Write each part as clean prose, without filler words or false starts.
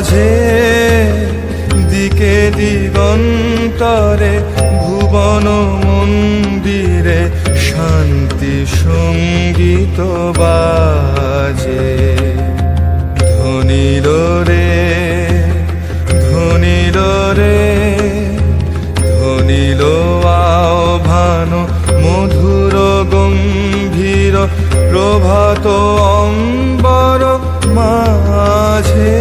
মাঝে দিকে দিগন্তরে ভুবন মন্দিরে শান্তি সঙ্গীত বাজে। ধ্বনিল রে ধ্বনিল রে ধ্বনিল আহ্বান মধুর গম্ভীর প্রভাত অম্বর মাঝে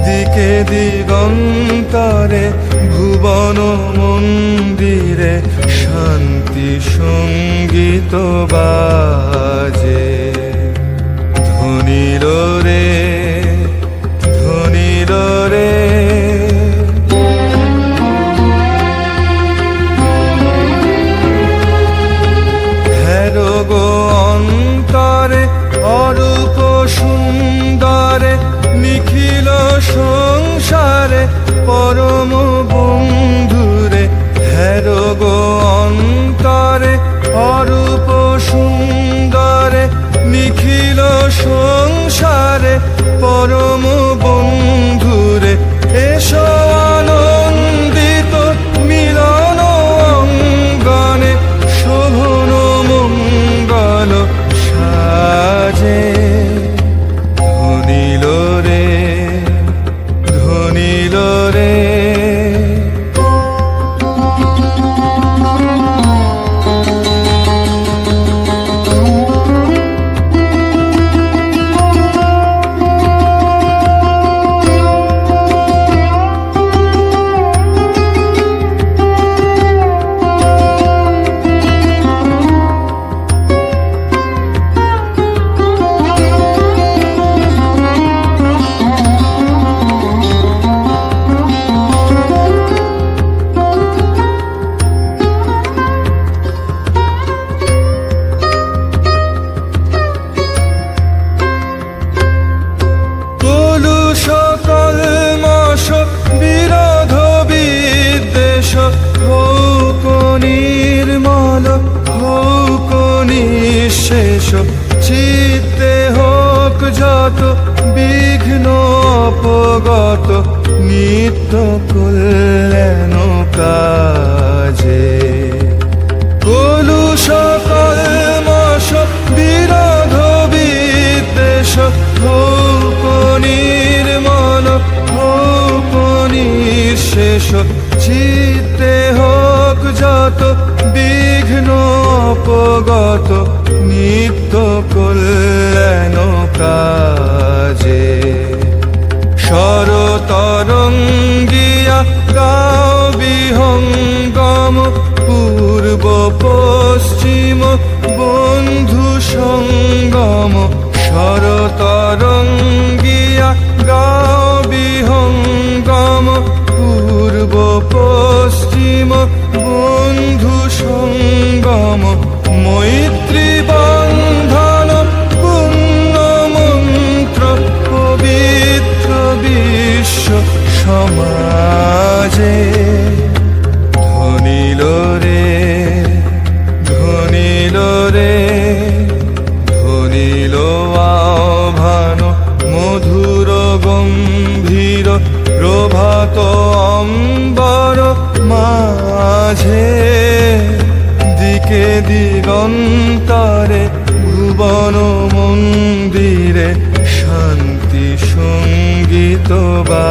দিকে দিগন্তরে ভুবন মন্দিরে শান্তি সঙ্গীত বাজে। ধ্বনিল রে ধ্বনিল রে হেরো গো অন্তরে অরূপ সুন্দরে নিখিল সংসারে পরম বন্ধুরে। হেরো গো অন্তরে অরূপ সুন্দরে নিখিল সংসারে পরম বন্ধুরে। এসো আনন্দিত মিলন অঙ্গনে শোভন মঙ্গল সাজে। ধ্বনিল রে ধ্বনিল রে বিরোধ বিদ্বেষ হোক নির্মল হোক নিঃশেষ। চিত্তে হোক যত বিঘ্ন অপগত নিত্য কল্যাণ কাজে। কলুষ কলমশ বিরোধ বিদ্বেষ হোক নির্মল হোক নিঃশেষ। চিত্তে হোক যত বিঘ্ন অপগত নিত্য কল্যাণ কাজে। শরতরঙ্গিয়া গাও বিহঙ্গম পূর্ব পশ্চিম বন্ধু সঙ্গম। শরতরঙ্গিয়া গাও বিহঙ্গম পূর্ব পশ্চিম বন্ধু সঙ্গম। মৈত্রী বন্ধন পুণ্য মন্ত্র পবিত্র বিশ্ব সমাজে। ধ্বনিল রে ধ্বনিল রে ধ্বনিল আহ্বান মধুর গম্ভীর প্রভাত অম্বর মাঝে দিকে দিগন্তরে ভুবন মন্দিরে শান্তি সঙ্গীত বা